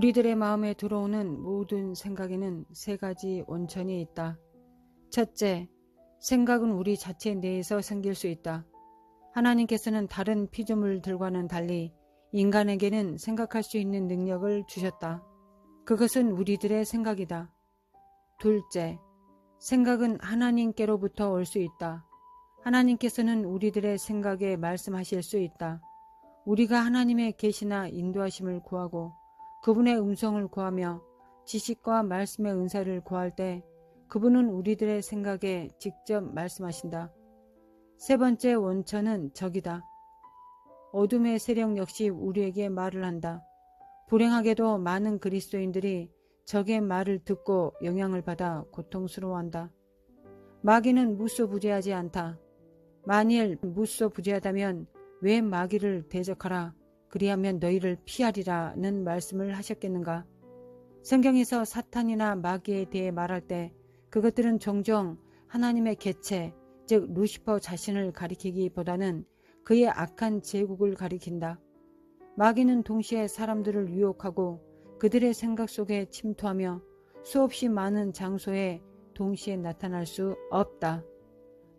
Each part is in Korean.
우리들의 마음에 들어오는 모든 생각에는 세 가지 원천이 있다. 첫째, 생각은 우리 자체 내에서 생길 수 있다. 하나님께서는 다른 피조물들과는 달리 인간에게는 생각할 수 있는 능력을 주셨다. 그것은 우리들의 생각이다. 둘째, 생각은 하나님께로부터 올 수 있다. 하나님께서는 우리들의 생각에 말씀하실 수 있다. 우리가 하나님의 계시나 인도하심을 구하고 그분의 음성을 구하며 지식과 말씀의 은사를 구할 때 그분은 우리들의 생각에 직접 말씀하신다. 세 번째 원천은 적이다. 어둠의 세력 역시 우리에게 말을 한다. 불행하게도 많은 그리스도인들이 적의 말을 듣고 영향을 받아 고통스러워한다. 마귀는 무소부재하지 않다. 만일 무소부재하다면 왜 마귀를 대적하라, 그리하면 너희를 피하리라는 말씀을 하셨겠는가? 성경에서 사탄이나 마귀에 대해 말할 때 그것들은 종종 하나님의 개체, 즉 루시퍼 자신을 가리키기보다는 그의 악한 제국을 가리킨다. 마귀는 동시에 사람들을 유혹하고 그들의 생각 속에 침투하며 수없이 많은 장소에 동시에 나타날 수 없다.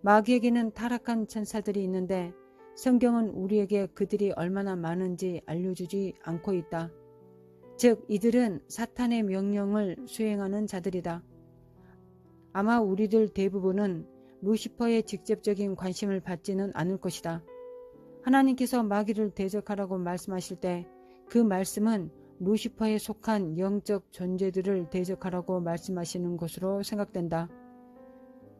마귀에게는 타락한 천사들이 있는데 성경은 우리에게 그들이 얼마나 많은지 알려주지 않고 있다. 즉 이들은 사탄의 명령을 수행하는 자들이다. 아마 우리들 대부분은 루시퍼의 직접적인 관심을 받지는 않을 것이다. 하나님께서 마귀를 대적하라고 말씀하실 때 그 말씀은 루시퍼에 속한 영적 존재들을 대적하라고 말씀하시는 것으로 생각된다.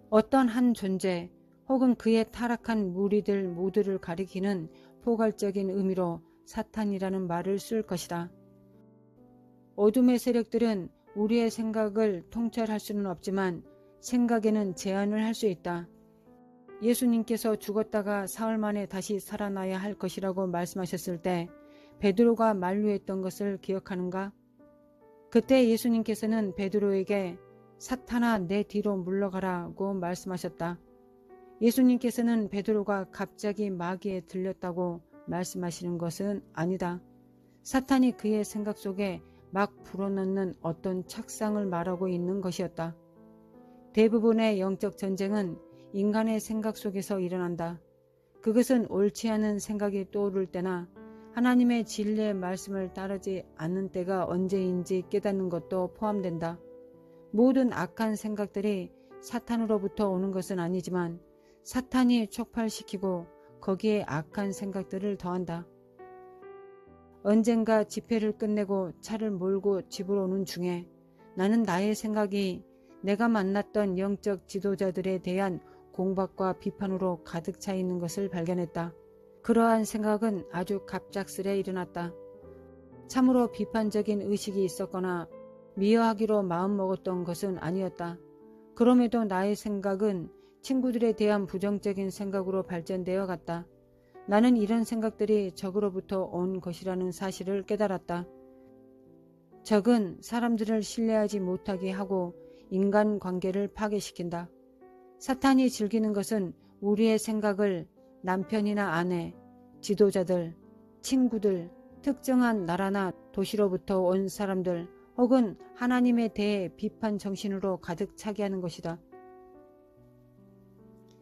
어떤 한 존재 혹은 그의 타락한 무리들 모두를 가리키는 포괄적인 의미로 사탄이라는 말을 쓸 것이다. 어둠의 세력들은 우리의 생각을 통찰할 수는 없지만 생각에는 제한을 할 수 있다. 예수님께서 죽었다가 사흘 만에 다시 살아나야 할 것이라고 말씀하셨을 때 베드로가 만류했던 것을 기억하는가? 그때 예수님께서는 베드로에게 사탄아 내 뒤로 물러가라고 말씀하셨다. 예수님께서는 베드로가 갑자기 마귀에 들렸다고 말씀하시는 것은 아니다. 사탄이 그의 생각 속에 막 불어넣는 어떤 착상을 말하고 있는 것이었다. 대부분의 영적 전쟁은 인간의 생각 속에서 일어난다. 그것은 옳지 않은 생각이 떠오를 때나 하나님의 진리의 말씀을 따르지 않는 때가 언제인지 깨닫는 것도 포함된다. 모든 악한 생각들이 사탄으로부터 오는 것은 아니지만 사탄이 촉발시키고 거기에 악한 생각들을 더한다. 언젠가 집회를 끝내고 차를 몰고 집으로 오는 중에 나는 나의 생각이 내가 만났던 영적 지도자들에 대한 공박과 비판으로 가득 차 있는 것을 발견했다. 그러한 생각은 아주 갑작스레 일어났다. 참으로 비판적인 의식이 있었거나 미워하기로 마음먹었던 것은 아니었다. 그럼에도 나의 생각은 친구들에 대한 부정적인 생각으로 발전되어 갔다. 나는 이런 생각들이 적으로부터 온 것이라는 사실을 깨달았다. 적은 사람들을 신뢰하지 못하게 하고 인간관계를 파괴시킨다. 사탄이 즐기는 것은 우리의 생각을 남편이나 아내, 지도자들, 친구들, 특정한 나라나 도시로부터 온 사람들 혹은 하나님에 대해 비판 정신으로 가득 차게 하는 것이다.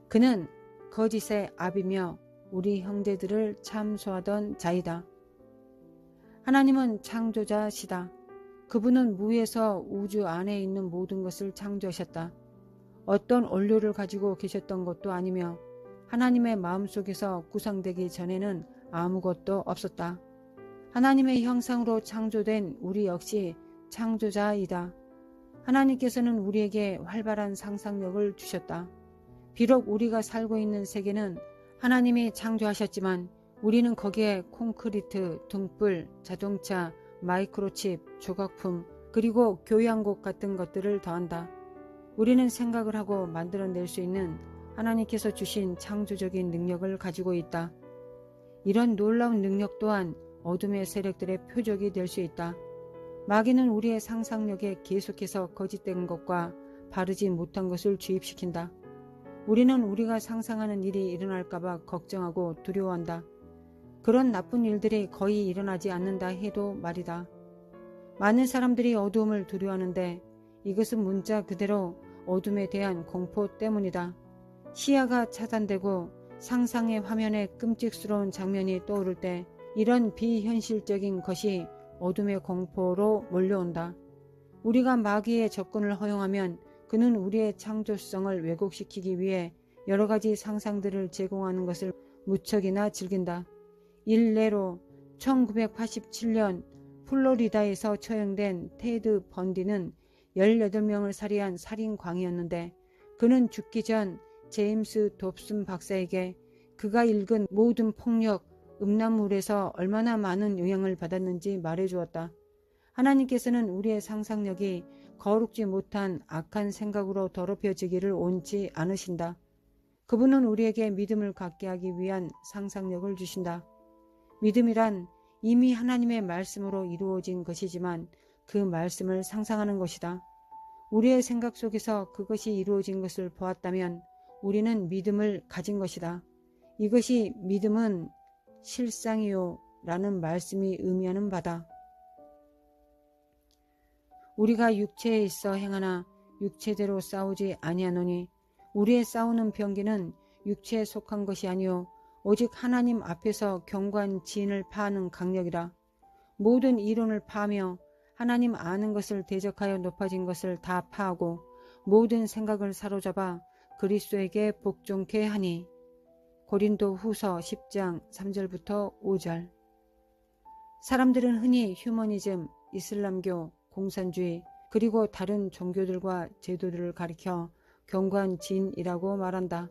그는 거짓의 압이며 우리 형제들을 참소하던 자이다. 하나님은 창조자시다. 그분은 무에서 우주 안에 있는 모든 것을 창조하셨다. 어떤 원료를 가지고 계셨던 것도 아니며 하나님의 마음속에서 구성되기 전에는 아무것도 없었다. 하나님의 형상으로 창조된 우리 역시 창조자이다. 하나님께서는 우리에게 활발한 상상력을 주셨다. 비록 우리가 살고 있는 세계는 하나님이 창조하셨지만 우리는 거기에 콘크리트, 등불, 자동차, 마이크로칩, 조각품, 그리고 교양곡 같은 것들을 더한다. 우리는 생각을 하고 만들어낼 수 있는 하나님께서 주신 창조적인 능력을 가지고 있다. 이런 놀라운 능력 또한 어둠의 세력들의 표적이 될 수 있다. 마귀는 우리의 상상력에 계속해서 거짓된 것과 바르지 못한 것을 주입시킨다. 우리는 우리가 상상하는 일이 일어날까봐 걱정하고 두려워한다. 그런 나쁜 일들이 거의 일어나지 않는다 해도 말이다. 많은 사람들이 어두움을 두려워하는데 이것은 문자 그대로 어둠에 대한 공포 때문이다. 시야가 차단되고 상상의 화면에 끔찍스러운 장면이 떠오를 때 이런 비현실적인 것이 어둠의 공포로 몰려온다. 우리가 마귀의 접근을 허용하면 그는 우리의 창조성을 왜곡시키기 위해 여러 가지 상상들을 제공하는 것을 무척이나 즐긴다. 일례로 1987년 플로리다에서 처형된 테드 번디는 18명을 살해한 살인광이었는데 그는 죽기 전 제임스 dob슨 박사에게 그가 읽은 모든 폭력, 음란물에서 얼마나 많은 영향을 받았는지 말해주었다. 하나님께서는 우리의 상상력이 거룩지 못한 악한 생각으로 더럽혀지기를 원치 않으신다. 그분은 우리에게 믿음을 갖게 하기 위한 상상력을 주신다. 믿음이란 이미 하나님의 말씀으로 이루어진 것이지만 그 말씀을 상상하는 것이다. 우리의 생각 속에서 그것이 이루어진 것을 보았다면 우리는 믿음을 가진 것이다. 이것이 믿음은 실상이요 라는 말씀이 의미하는 바다. 우리가 육체에 있어 행하나 육체대로 싸우지 아니하노니 우리의 싸우는 병기는 육체에 속한 것이 아니요 오직 하나님 앞에서 견고한 진을 파하는 강력이라. 모든 이론을 파하며 하나님 아는 것을 대적하여 높아진 것을 다 파하고 모든 생각을 사로잡아 그리스도에게 복종케 하니. 고린도 후서 10장 3절부터 5절. 사람들은 흔히 휴머니즘, 이슬람교, 공산주의 그리고 다른 종교들과 제도들을 가리켜 견고한 진이라고 말한다.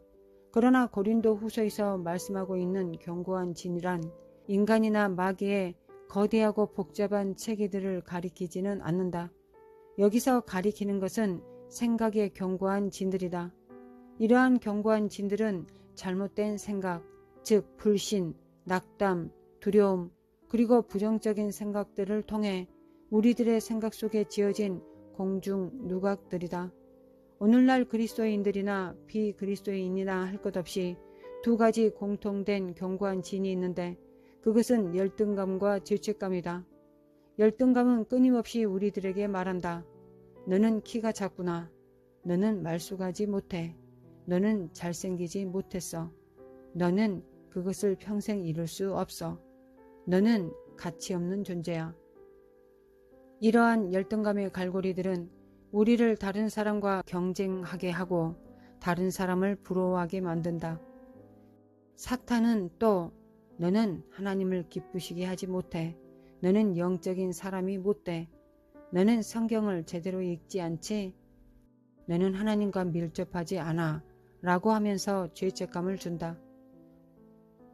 그러나 고린도 후서에서 말씀하고 있는 견고한 진이란 인간이나 마귀의 거대하고 복잡한 체계들을 가리키지는 않는다. 여기서 가리키는 것은 생각의 견고한 진들이다. 이러한 견고한 진들은 잘못된 생각, 즉 불신, 낙담, 두려움, 그리고 부정적인 생각들을 통해 우리들의 생각 속에 지어진 공중 누각들이다. 오늘날 그리스도인들이나 비그리스도인이나 할 것 없이 두 가지 공통된 견고한 진이 있는데 그것은 열등감과 죄책감이다. 열등감은 끊임없이 우리들에게 말한다. 너는 키가 작구나. 너는 말수가지 못해. 너는 잘생기지 못했어. 너는 그것을 평생 이룰 수 없어. 너는 가치 없는 존재야. 이러한 열등감의 갈고리들은 우리를 다른 사람과 경쟁하게 하고 다른 사람을 부러워하게 만든다. 사탄은 또 너는 하나님을 기쁘시게 하지 못해. 너는 영적인 사람이 못돼. 너는 성경을 제대로 읽지 않지? 너는 하나님과 밀접하지 않아. 라고 하면서 죄책감을 준다.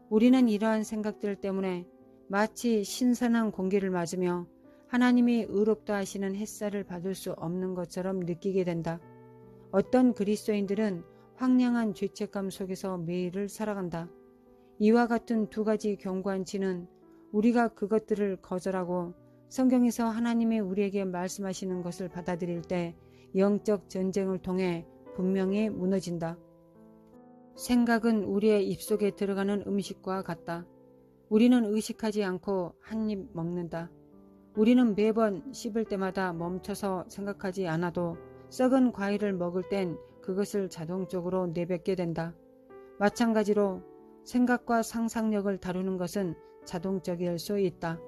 우리는 이러한 생각들 때문에 마치 신선한 공기를 맞으며 하나님이 의롭다 하시는 햇살을 받을 수 없는 것처럼 느끼게 된다. 어떤 그리스도인들은 황량한 죄책감 속에서 매일을 살아간다. 이와 같은 두 가지 견고한 진은 우리가 그것들을 거절하고 성경에서 하나님이 우리에게 말씀하시는 것을 받아들일 때 영적 전쟁을 통해 분명히 무너진다. 생각은 우리의 입속에 들어가는 음식과 같다. 우리는 의식하지 않고 한 입 먹는다. 우리는 매번 씹을 때마다 멈춰서 생각하지 않아도 썩은 과일을 먹을 땐 그것을 자동적으로 내뱉게 된다. 마찬가지로 생각과 상상력을 다루는 것은 자동적일 수 있다.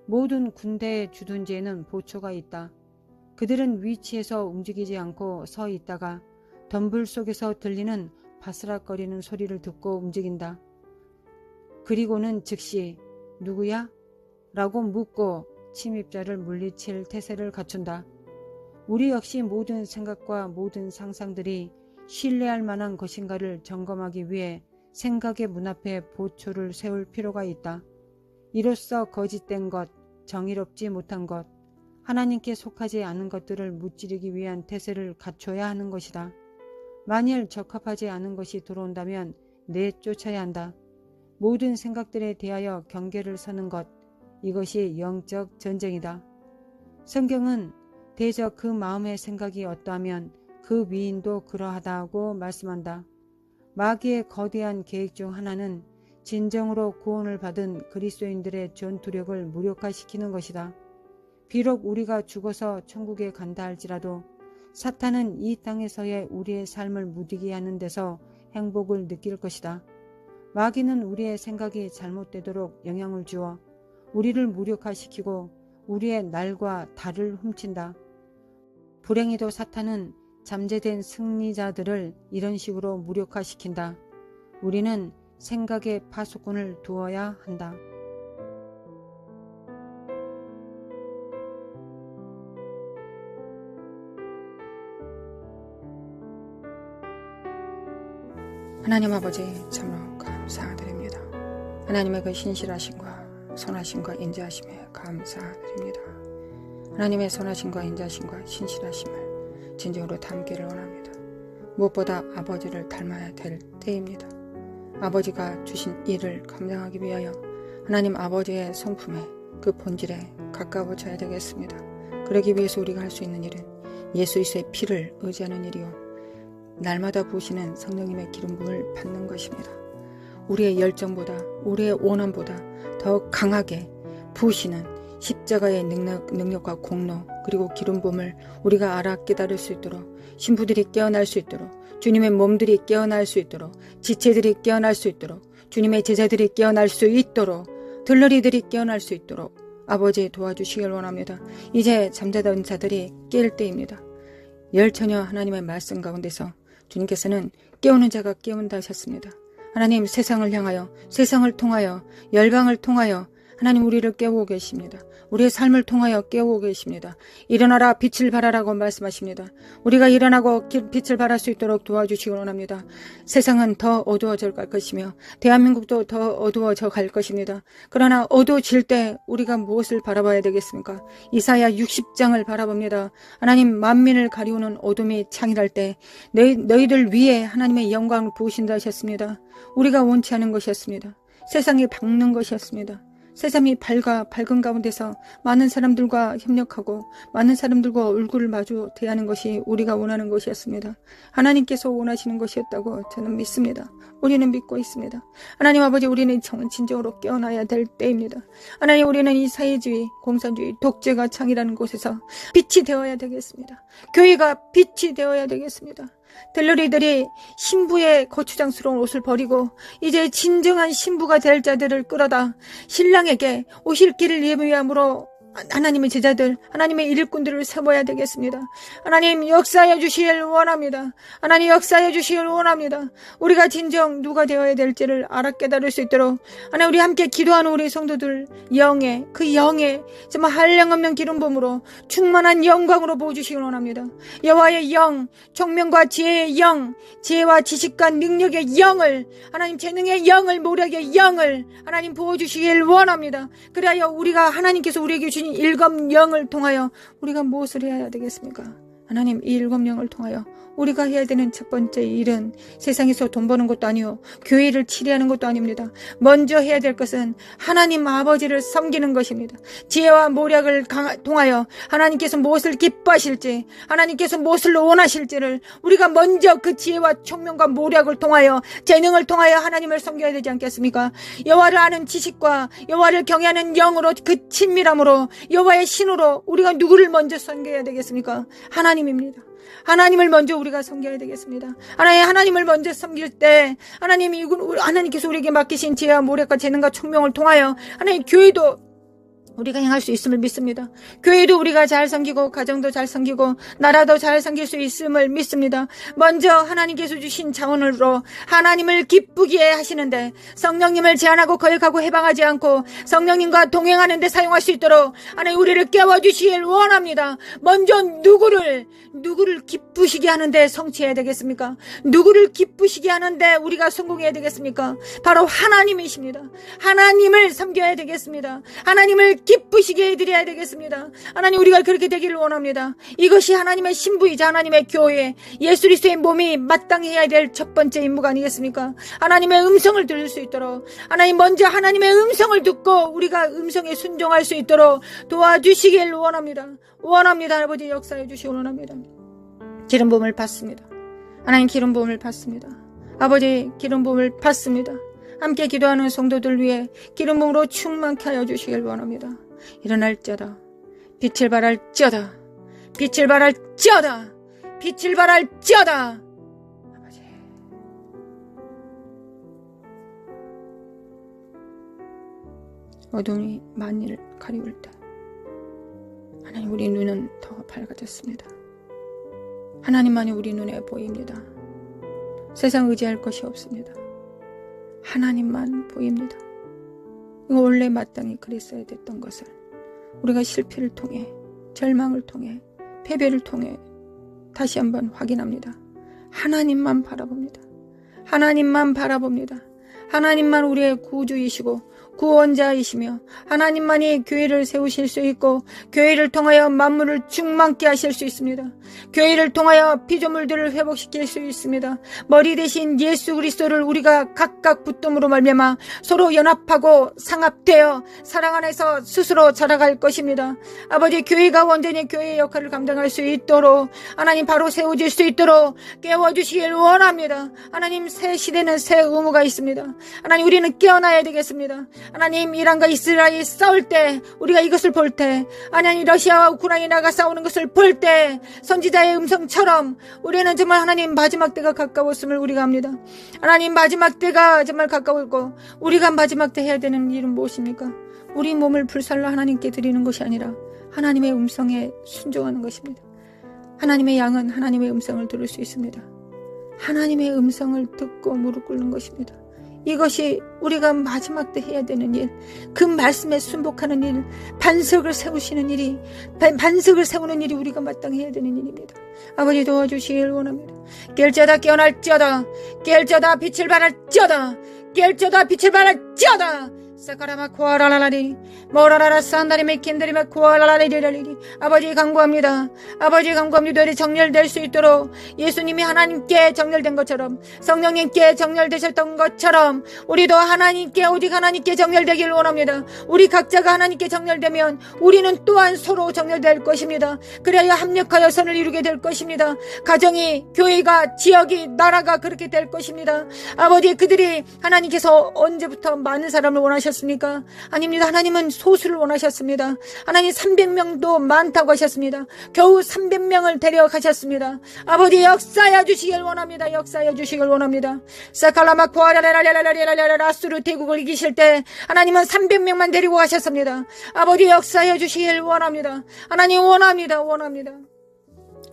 모든 군대의 주둔지에는 보초가 있다. 그들은 위치에서 움직이지 않고 서 있다가 덤불 속에서 들리는 바스락거리는 소리를 듣고 움직인다. 그리고는 즉시 누구야? 라고 묻고 침입자를 물리칠 태세를 갖춘다. 우리 역시 모든 생각과 모든 상상들이 신뢰할 만한 것인가를 점검하기 위해 생각의 문 앞에 보초를 세울 필요가 있다. 이로써 거짓된 것, 정의롭지 못한 것, 하나님께 속하지 않은 것들을 무찌르기 위한 태세를 갖춰야 하는 것이다. 만일 적합하지 않은 것이 들어온다면 내쫓아야 한다. 모든 생각들에 대하여 경계를 서는 것, 이것이 영적 전쟁이다. 성경은 대저 그 마음의 생각이 어떠하면 그 위인도 그러하다고 말씀한다. 마귀의 거대한 계획 중 하나는 진정으로 구원을 받은 그리스도인들의 전투력을 무력화시키는 것이다. 비록 우리가 죽어서 천국에 간다 할지라도 사탄은 이 땅에서의 우리의 삶을 무디게 하는 데서 행복을 느낄 것이다. 마귀는 우리의 생각이 잘못되도록 영향을 주어 우리를 무력화시키고 우리의 날과 달을 훔친다. 불행히도 사탄은 잠재된 승리자들을 이런 식으로 무력화시킨다. 우리는 생각의 파수꾼을 두어야 한다. 하나님 아버지 참으로 감사드립니다. 하나님의 그 신실하심과 선하심과 인자하심에 감사드립니다. 하나님의 선하심과 인자하심과 신실하심을 진정으로 담기를 원합니다. 무엇보다 아버지를 닮아야 될 때입니다. 아버지가 주신 일을 감당하기 위하여 하나님 아버지의 성품에 그 본질에 가까워져야 되겠습니다. 그러기 위해서 우리가 할 수 있는 일은 예수 그리스도의 피를 의지하는 일이요 날마다 부으시는 성령님의 기름 부음을 받는 것입니다. 우리의 열정보다 우리의 원함보다 더 강하게 부으시는 십자가의 능력과 공로 그리고 기름 부음을 우리가 알아 깨달을 수 있도록 신부들이 깨어날 수 있도록 주님의 몸들이 깨어날 수 있도록 지체들이 깨어날 수 있도록 주님의 제자들이 깨어날 수 있도록 들러리들이 깨어날 수 있도록 아버지 도와주시길 원합니다. 이제 잠자던 자들이 깰 때입니다. 열처녀 하나님의 말씀 가운데서 주님께서는 깨우는 자가 깨운다 하셨습니다. 하나님 세상을 향하여 세상을 통하여 열방을 통하여 하나님 우리를 깨우고 계십니다. 우리의 삶을 통하여 깨우고 계십니다. 일어나라 빛을 발하라고 말씀하십니다. 우리가 일어나고 빛을 발할 수 있도록 도와주시기 원합니다. 세상은 더 어두워져 갈 것이며 대한민국도 더 어두워져 갈 것입니다. 그러나 어두워질 때 우리가 무엇을 바라봐야 되겠습니까? 이사야 60장을 바라봅니다. 하나님 만민을 가리우는 어둠이 창일할 때 너희들 위에 하나님의 영광을 부으신다 하셨습니다. 우리가 원치 않은 것이었습니다. 세상이 밝는 것이었습니다. 세상이 밝은 가운데서 많은 사람들과 협력하고 많은 사람들과 얼굴을 마주 대하는 것이 우리가 원하는 것이었습니다. 하나님께서 원하시는 것이었다고 저는 믿습니다. 우리는 믿고 있습니다. 하나님 아버지 우리는 진정으로 깨어나야 될 때입니다. 하나님 우리는 이 사회주의, 공산주의, 독재가 창이라는 곳에서 빛이 되어야 되겠습니다. 교회가 빛이 되어야 되겠습니다. 들러리들이 신부의 거추장스러운 옷을 버리고 이제 진정한 신부가 될 자들을 끌어다 신랑에게 오실 길을 예비함으로 하나님의 제자들, 하나님의 일꾼들을 세워야 되겠습니다. 하나님 역사해 주시길 원합니다. 하나님 역사해 주시길 원합니다. 우리가 진정 누가 되어야 될지를 알아 깨달을 수 있도록 하나님 우리 함께 기도하는 우리 성도들 영의 정말 한량없는 기름 부음으로 충만한 영광으로 부어주시길 원합니다. 여호와의 영, 총명과 지혜의 영, 지혜와 지식과 능력의 영을 하나님 재능의 영을 모략의 영을 하나님 부어주시길 원합니다. 그래야 우리가 하나님께서 우리에게 주신 일곱 영을 통하여 우리가 무엇을 해야 되겠습니까? 하나님 이 일곱 영을 통하여 우리가 해야 되는 첫 번째 일은 세상에서 돈 버는 것도 아니요 교회를 치리하는 것도 아닙니다. 먼저 해야 될 것은 하나님 아버지를 섬기는 것입니다. 지혜와 모략을 통하여 하나님께서 무엇을 기뻐하실지 하나님께서 무엇을 원하실지를 우리가 먼저 그 지혜와 총명과 모략을 통하여 재능을 통하여 하나님을 섬겨야 되지 않겠습니까? 여호와를 아는 지식과 여호와를 경외하는 영으로 그 친밀함으로 여호와의 신으로 우리가 누구를 먼저 섬겨야 되겠습니까? 하나님입니다. 하나님을 먼저 우리가 섬겨야 되겠습니다. 하나님을 먼저 섬길 때 하나님께서 우리에게 맡기신 지혜와 모략과 재능과 총명을 통하여 하나님 교회도 우리가 행할 수 있음을 믿습니다. 교회도 우리가 잘 섬기고 가정도 잘 섬기고 나라도 잘 섬길 수 있음을 믿습니다. 먼저 하나님께서 주신 자원으로 하나님을 기쁘게 하시는데 성령님을 제한하고 거역하고 해방하지 않고 성령님과 동행하는 데 사용할 수 있도록 하나님 우리를 깨워주시길 원합니다. 먼저 누구를 기쁘시게 하는데 성취해야 되겠습니까? 누구를 기쁘시게 하는데 우리가 성공해야 되겠습니까? 바로 하나님이십니다. 하나님을 섬겨야 되겠습니다. 하나님을 기쁘시게 해드려야 되겠습니다. 하나님 우리가 그렇게 되기를 원합니다. 이것이 하나님의 신부이자 하나님의 교회 예수 그리스도의 몸이 마땅히 해야 될 첫 번째 임무가 아니겠습니까? 하나님의 음성을 들을 수 있도록 하나님 먼저 하나님의 음성을 듣고 우리가 음성에 순종할 수 있도록 도와주시길 원합니다. 아버지 역사해 주시기 원합니다. 기름 부음을 받습니다. 하나님 기름 부음을 받습니다. 아버지 기름 부음을 받습니다. 함께 기도하는 성도들 위해 기름 부음으로 충만케 하여 주시길 원합니다. 일어날지어다 빛을 발할지어다. 빛을 발할지어다. 빛을 발할지어다. 아버지, 어둠이 만일을 가리울 때 하나님, 우리 눈은 더 밝아졌습니다. 하나님만이 우리 눈에 보입니다. 세상 의지할 것이 없습니다. 하나님만 보입니다. 이거 원래 마땅히 그랬어야 됐던 것을 우리가 실패를 통해, 절망을 통해, 패배를 통해 다시 한번 확인합니다. 하나님만 바라봅니다. 하나님만 바라봅니다. 하나님만 우리의 구주이시고 구원자이시며 하나님만이 교회를 세우실 수 있고 교회를 통하여 만물을 충만케 하실 수 있습니다. 교회를 통하여 피조물들을 회복시킬 수 있습니다. 머리 대신 예수 그리스도를 우리가 각각 붙듦으로 말미암아 서로 연합하고 상합되어 사랑 안에서 스스로 자라갈 것입니다. 아버지, 교회가 온전히 교회의 역할을 감당할 수 있도록 하나님 바로 세워질 수 있도록 깨워주시길 원합니다. 하나님, 새 시대는 새 의무가 있습니다. 하나님, 우리는 깨어나야 되겠습니다. 하나님, 이란과 이스라엘이 싸울 때, 우리가 이것을 볼 때, 하나님, 러시아와 우크라이나가 싸우는 것을 볼 때 선지자의 음성처럼 우리는 정말 하나님 마지막 때가 가까웠음을 우리가 압니다. 하나님, 마지막 때가 정말 가까웠고 우리가 마지막 때 해야 되는 일은 무엇입니까? 우리 몸을 불살라 하나님께 드리는 것이 아니라 하나님의 음성에 순종하는 것입니다. 하나님의 양은 하나님의 음성을 들을 수 있습니다. 하나님의 음성을 듣고 무릎 꿇는 것입니다. 이것이 우리가 마지막 때 해야 되는 일, 그 말씀에 순복하는 일, 반석을 세우시는 일이, 반석을 세우는 일이 우리가 마땅히 해야 되는 일입니다. 아버지, 도와주시길 원합니다. 깰지어다 깨어날지어다. 깰지어다 빛을 발할지어다. 깰지어다 빛을 발할지어다. 사카라마 코아라라라리 모라라라 산다리메 킨다리메 코아라라리리라리리. 아버지, 간구합니다. 아버지, 간구합니다. 우리 정렬될 수 있도록 예수님이 하나님께 정렬된 것처럼, 성령님께 정렬되셨던 것처럼 우리도 하나님께, 오직 하나님께 정렬되기를 원합니다. 우리 각자가 하나님께 정렬되면 우리는 또한 서로 정렬될 것입니다. 그래야 합력하여 선을 이루게 될 것입니다. 가정이, 교회가, 지역이, 나라가 그렇게 될 것입니다. 아버지, 그들이 하나님께서 언제부터 많은 사람을 원하셨습니까? 아닙니다. 하나님은 소수를 원하셨습니다. 하나님 300명도 많다고 하셨습니다. 겨우 300명을 데려가셨습니다. 아버지, 역사해 주시길 원합니다. 역사해 주시길 원합니다. 사칼라마 코아라라라라라라라라스루 대국을 이기실 때 하나님은 300명만 데리고 가셨습니다. 아버지, 역사해 주시길 원합니다. 하나님, 원합니다. 원합니다.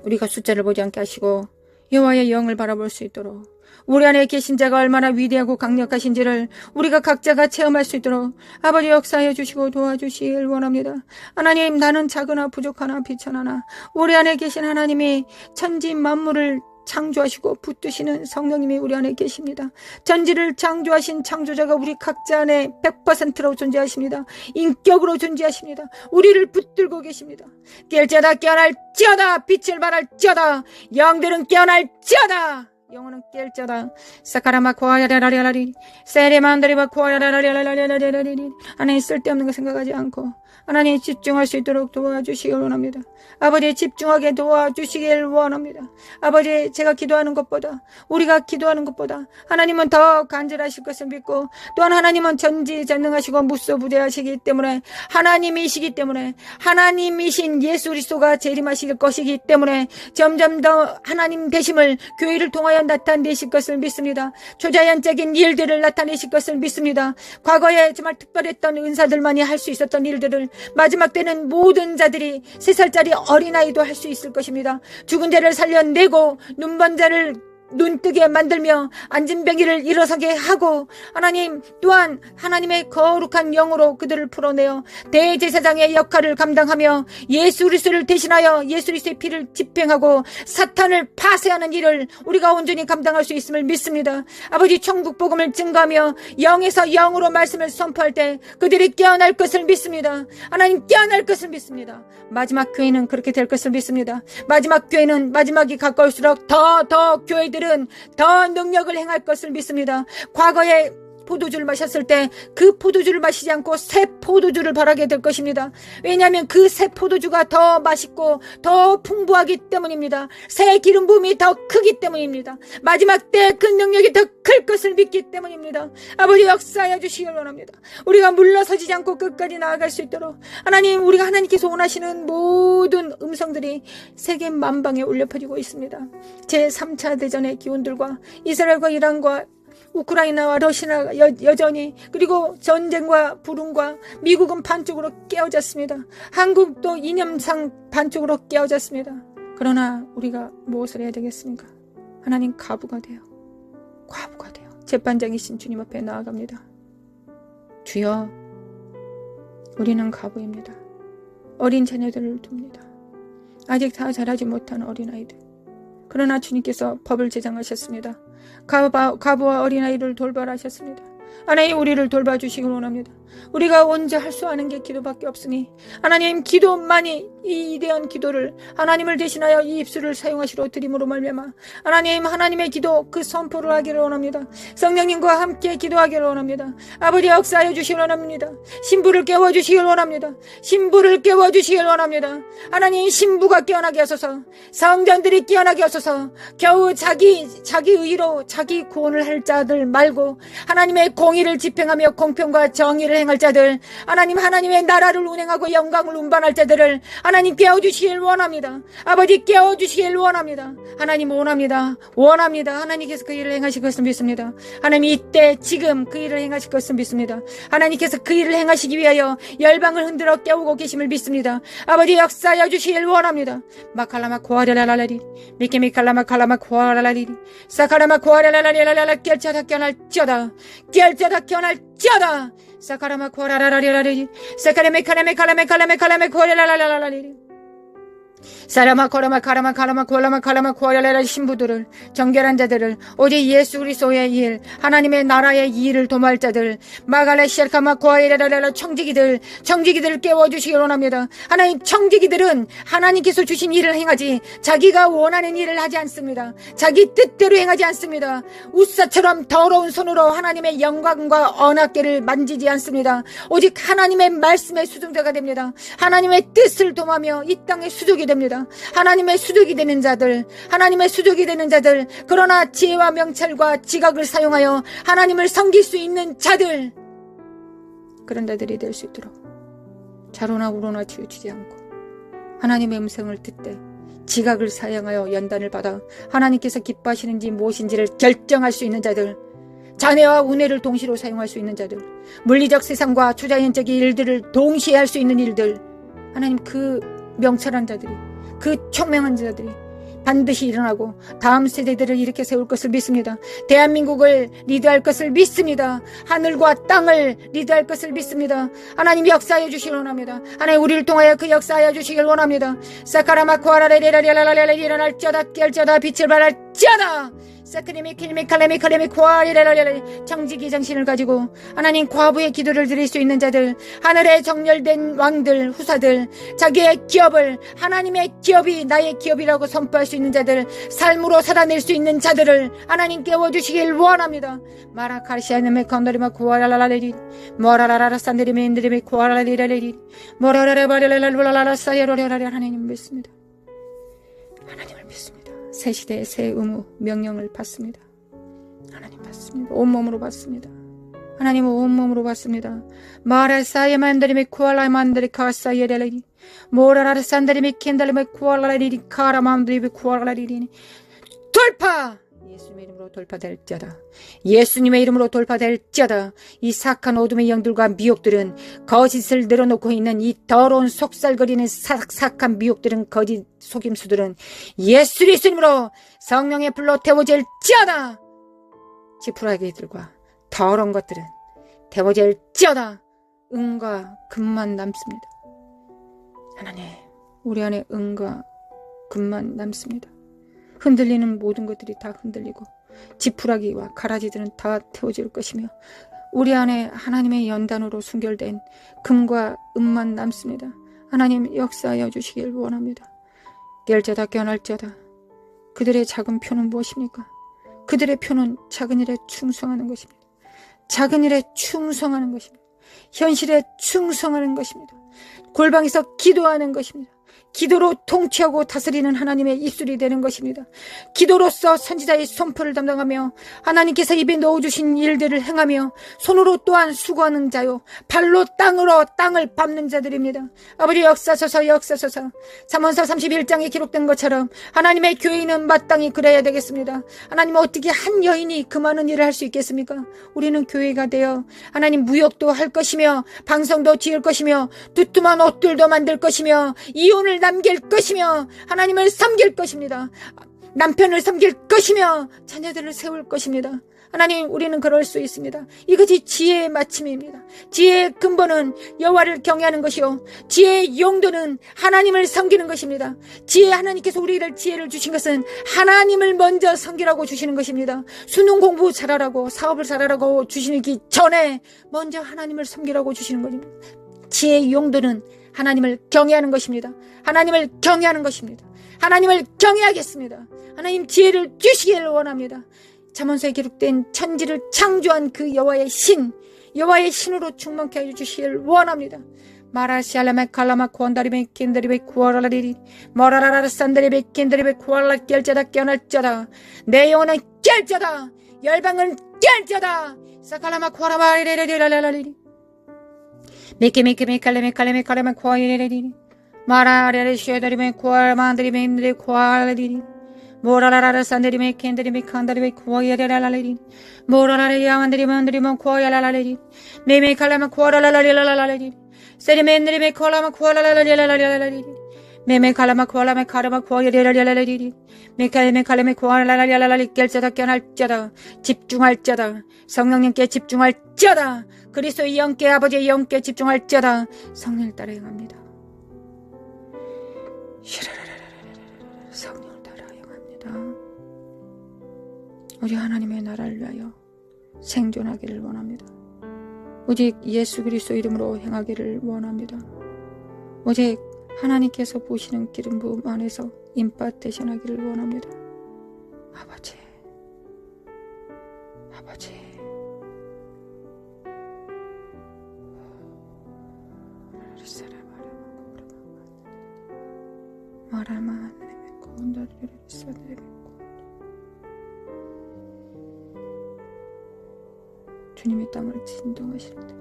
우리가 숫자를 보지 않게 하시고 여호와의 영을 바라볼 수 있도록, 우리 안에 계신 자가 얼마나 위대하고 강력하신지를 우리가 각자가 체험할 수 있도록 아버지, 역사해 주시고 도와주시길 원합니다. 하나님, 나는 작으나 부족하나 비천하나 우리 안에 계신 하나님이 천지 만물을 창조하시고 붙드시는 성령님이 우리 안에 계십니다. 전지를 창조하신 창조자가 우리 각자 안에 100%로 존재하십니다. 인격으로 존재하십니다. 우리를 붙들고 계십니다. 깰지어다 깨어날지어다. 빛을 발할지어다. 영들은 깨어날지어다. 영혼은 깰지어다. 사카라마 코아야라라라리 세레만다리바 코아야라라라라라라리. 하나님, 쓸데없는 거 생각하지 않고 하나님 집중할 수 있도록 도와주시길 원합니다. 아버지, 집중하게 도와주시길 원합니다. 아버지, 제가 기도하는 것보다, 우리가 기도하는 것보다 하나님은 더 간절하실 것을 믿고, 또한 하나님은 전지전능하시고 무소부재하시기 때문에, 하나님이시기 때문에, 하나님이신 예수 그리스도가 재림하실 것이기 때문에 점점 더 하나님 되심을 교회를 통하여 나타내실 것을 믿습니다. 초자연적인 일들을 나타내실 것을 믿습니다. 과거에 정말 특별했던 은사들만이 할 수 있었던 일들을 마지막 때는 모든 자들이 3살짜리 어린아이도 할 수 있을 것입니다. 죽은 자를 살려내고 눈먼 자를 눈뜨게 만들며 앉은 병이를 일어서게 하고, 하나님 또한 하나님의 거룩한 영으로 그들을 풀어내어 대제사장의 역할을 감당하며 예수 그리스도를 대신하여 예수 그리스도의 피를 집행하고 사탄을 파쇄하는 일을 우리가 온전히 감당할 수 있음을 믿습니다. 아버지, 천국 복음을 증거하며 영에서 영으로 말씀을 선포할 때 그들이 깨어날 것을 믿습니다. 하나님, 깨어날 것을 믿습니다. 마지막 교회는 그렇게 될 것을 믿습니다. 마지막 교회는 마지막이 가까울수록 더 교회들은 더 능력을 행할 것을 믿습니다. 과거에 포도주를 마셨을 때 그 포도주를 마시지 않고 새 포도주를 바라게 될 것입니다. 왜냐하면 그 새 포도주가 더 맛있고 더 풍부하기 때문입니다. 새 기름 부음이 더 크기 때문입니다. 마지막 때 그 능력이 더 클 것을 믿기 때문입니다. 아버지 역사하여 주시길 원합니다. 우리가 물러서지 않고 끝까지 나아갈 수 있도록 하나님, 우리가 하나님께서 원하시는 모든 음성들이 세계 만방에 울려 퍼지고 있습니다. 제3차 대전의 기운들과 이스라엘과 이란과 우크라이나와 러시아가 여전히, 그리고 전쟁과 불운과 미국은 반쪽으로 깨어졌습니다. 한국도 이념상 반쪽으로 깨어졌습니다. 그러나 우리가 무엇을 해야 되겠습니까? 하나님, 과부가 돼요. 재판장이신 주님 앞에 나아갑니다. 주여, 우리는 과부입니다. 어린 자녀들을 둡니다. 아직 다 자라지 못한 어린아이들. 그러나 주님께서 법을 제정하셨습니다. 과부와 어린아이를 돌봐라 하셨습니다. 하나님, 우리를 돌봐주시길 원합니다. 우리가 언제 할 수 아는 게 기도밖에 없으니 하나님, 기도만이 이 위대한 기도를 하나님을 대신하여 이 입술을 사용하시러 드림으로 말미암아 하나님, 하나님의 기도 그 선포를 하기를 원합니다. 성령님과 함께 기도하기를 원합니다. 아버지 역사하여 주시길 원합니다. 신부를 깨워주시길 원합니다. 하나님, 신부가 깨어나게 하소서. 성전들이 깨어나게 하소서. 겨우 자기 의로 자기 구원을 할 자들 말고 하나님의 공의를 집행하며 공평과 정의를 행할 자들, 하나님의 나라를 운행하고 영광을 운반할 자들을 하나님 깨워주시길 원합니다. 아버지 깨워주시길 원합니다. 하나님 원합니다. 하나님께서 그 일을 행하실 것을 믿습니다. 하나님 이때 지금 그 일을 행하실 것을 믿습니다. 하나님께서 그 일을 행하시기 위하여 열방을 흔들어 깨우고 계심을 믿습니다. 아버지 역사하여 주시길 원합니다. 마칼라마 코아라라라리 미케미칼라마 칼라마 코아라라리 사카라마 코아라라라리라라 결자다 깨어날지어다 사카라마 코아라라라리라리 사카라메카라메카라메카라메카라메 코아라라라라리 사라마 코라마 카라마 코알라라 신부들을, 정결한 자들을, 오직 예수 그리스도의 일, 하나님의 나라의 일을 도모할 자들, 마갈레 시알카마 코아이라라라 청지기들을 깨워주시기 원합니다. 하나님, 청지기들은 하나님께서 주신 일을 행하지 자기가 원하는 일을 하지 않습니다. 자기 뜻대로 행하지 않습니다. 우사처럼 더러운 손으로 하나님의 영광과 언약궤를 만지지 않습니다. 오직 하나님의 말씀의 수종자가 됩니다. 하나님의 뜻을 도모하며 이 땅의 수족이 됩니다. 하나님의 수족이 되는 자들, 그러나 지혜와 명철과 지각을 사용하여 하나님을 섬길 수 있는 자들, 그런 자들이 될 수 있도록 좌로나 우로나 치우치지 않고 하나님의 음성을 듣되 지각을 사용하여 연단을 받아 하나님께서 기뻐하시는지 무엇인지를 결정할 수 있는 자들, 자네와 은혜를 동시로 사용할 수 있는 자들, 물리적 세상과 초자연적인 일들을 동시에 할 수 있는 일들, 하나님 그 명철한 자들이, 그 총명한 자들이 반드시 일어나고 다음 세대들을 일으켜 세울 것을 믿습니다. 대한민국을 리드할 것을 믿습니다. 하늘과 땅을 리드할 것을 믿습니다. 하나님 역사하여 주시길 원합니다. 하나님 우리를 통하여 그 역사하여 주시길 원합니다. 사카라마 코아라레레라레라레라 일어날지어다 깨울지어다 빛을 발할지어다 사크리미 킬미 칼레미 칼레미 코아리레라레라 정직이 정신을 가지고 하나님 과부의 기도를 드릴 수 있는 자들, 하늘에 정렬된 왕들, 후사들, 자기의 기업을 하나님의 기업이 나의 기업이라고 선포할 수 있는 자들, 삶으로 살아낼 수 있는 자들을 하나님 깨워주시길 원합니다. 마라카시아네메 건더리마 코아라라레리 모라라라 산데리메 인드리메 코아라리라레리 모라라라바레라라라라 사이로레라레 하나님 믿습니다. 하나님을 믿습니다. 새 시대의 새 의무 명령을 받습니다. 하나님 받습니다. 온몸으로 받습니다. 하나님 온몸으로 받습니다. 마라사이에 만드리메 코알라 만드리 카사이에레리 모라라라 산드리메 켄달리메 코알라리리 카라맘드리메 코알라리리 돌파! 예수님의 이름으로 돌파될지어다. 예수님의 이름으로 돌파될지어다. 이 사악한 어둠의 영들과 미혹들은, 거짓을 늘어놓고 있는 이 더러운 속살거리는 사악한 미혹들은, 거짓 속임수들은 예수 그리스도님으로 성령의 불로 태워질지어다. 지푸라기들과 더러운 것들은 태워질지어다. 은과 금만 남습니다. 하나님, 우리 안에 은과 금만 남습니다. 흔들리는 모든 것들이 다 흔들리고 지푸라기와 가라지들은 다 태워질 것이며 우리 안에 하나님의 연단으로 순결된 금과 은만 남습니다. 하나님 역사하여 주시길 원합니다. 깰자다 깨어날자다. 그들의 작은 표는 무엇입니까? 그들의 표는 작은 일에 충성하는 것입니다. 작은 일에 충성하는 것입니다. 현실에 충성하는 것입니다. 골방에서 기도하는 것입니다. 기도로 통치하고 다스리는 하나님의 입술이 되는 것입니다. 기도로서 선지자의 선포를 담당하며 하나님께서 입에 넣어주신 일들을 행하며 손으로 또한 수고하는 자요 발로 땅을 밟는 자들입니다. 아버지 역사소서 역사소서. 잠언서 31장에 기록된 것처럼 하나님의 교회는 마땅히 그래야 되겠습니다. 하나님 어떻게 한 여인이 그 많은 일을 할 수 있겠습니까? 우리는 교회가 되어 하나님 무역도 할 것이며 방송도 지을 것이며 두툼한 옷들도 만들 것이며 이혼을 남길 것이며 하나님을 섬길 것입니다. 남편을 섬길 것이며 자녀들을 세울 것입니다. 하나님 우리는 그럴 수 있습니다. 이것이 지혜의 마침입니다. 지혜의 근본은 여호와를 경외하는 것이요 지혜의 용도는 하나님을 섬기는 것입니다. 지혜 하나님께서 우리를 지혜를 주신 것은 하나님을 먼저 섬기라고 주시는 것입니다. 수능 공부 잘하라고 사업을 잘하라고 주시기 전에 먼저 하나님을 섬기라고 주시는 것입니다. 지혜의 용도는 하나님을 경외하는 것입니다. 하나님을 경외하는 것입니다. 하나님을 경외하겠습니다. 하나님 지혜를 주시기를 원합니다. 잠언서에 기록된 천지를 창조한 그 여호와의 신으로 충만케 해주시기를 원합니다. 마라시알라메 칼라마 쿠안다리메 킨다리베 쿠아라리리 머라라라 산다리베 킨다리베 쿠알라 깰자다 깨어날자다 내 영혼은 깰자다 열방은 깰자다 사칼라마 쿠아라바리리리라라리리 메케메칼레메칼레메칼레메 쿠아이리리리 마라레레 쉐다리메 쿠알만다리메 힘들이 쿠알리리 모라라라 산다리메 켄다리메 칸다리메 쿠아이리라라리리 모라라레 야만다리만다리만 쿠아이라라리리 메메칼라마 쿠아라라라리라라리리 세리메인드리메 콜라마 쿠아라라라리라라리리 메메칼라마 쿠알라메 카라마 쿠아이리라라리리 메칼메칼레메 쿠아라라라리라라리 깰자다 깨어날자다 집중할자다 성령님께 집중할자다 그리스도의 영께 아버지의 영께 집중할자다 성령을 따라 행합니다. 성령을 따라 행합니다. 우리 하나님의 나라를 위하여 생존하기를 원합니다. 오직 예수 그리스도 이름으로 행하기를 원합니다. 오직 하나님께서 보시는 기름 부음 안에서 임파테이션 하기를 원합니다. 아버지 주님의 땅을 진동하실 때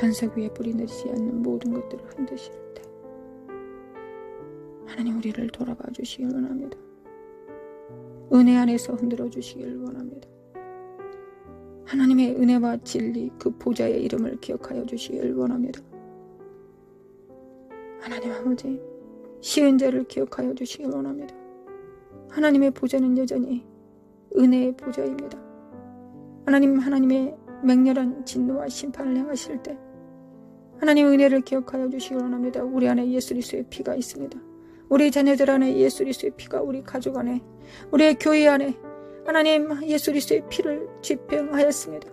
반석 위에 뿌리 내리지 않는 모든 것들을 흔드실 때 하나님 우리를 돌아봐 주시길 원합니다. 은혜 안에서 흔들어 주시길 원합니다. 하나님의 은혜와 진리 그 보좌의 이름을 기억하여 주시길 원합니다. 하나님 아버지 시은 자를 기억하여 주시길 원합니다. 하나님의 보좌는 여전히 은혜의 보좌입니다. 하나님의 맹렬한 진노와 심판을 행하실 때 하나님의 은혜를 기억하여 주시기 원합니다. 우리 안에 예수 그리스도의 피가 있습니다. 우리 자녀들 안에 예수 그리스도의 피가 우리 가족 안에 우리의 교회 안에 하나님 예수 그리스도의 피를 집행하였습니다.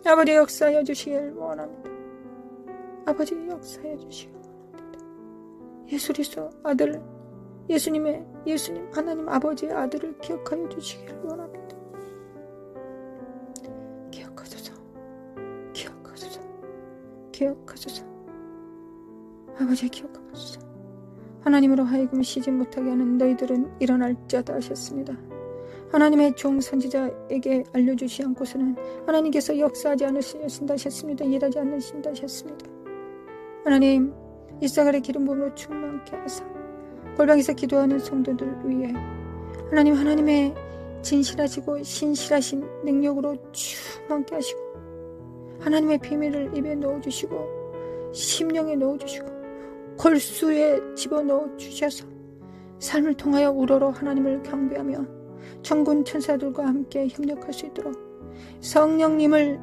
아버지 역사하여 주시길 원합니다. 아버지 역사하여 주시길 원합니다. 예수 그리스도 아들 예수님 하나님 아버지의 아들을 기억하여 주시길 원합니다. 기억하소서. 아버지 기억하소서. 하나님으로 하여금 쉬지 못하게 하는 너희들은 일어날 자다 하셨습니다. 하나님의 종 선지자에게 알려주시 않고서는 하나님께서 역사하지 않으신다 하셨습니다. 일하지 않으신다 하셨습니다. 하나님 이사갈의 기름 부음으로 충만케 하사 골방에서 기도하는 성도들 위해 하나님의 진실하시고 신실하신 능력으로 충만케 하시고 하나님의 비밀을 입에 넣어주시고 심령에 넣어주시고 골수에 집어넣어 주셔서 삶을 통하여 우러러 하나님을 경배하며 천군 천사들과 함께 협력할 수 있도록 성령님을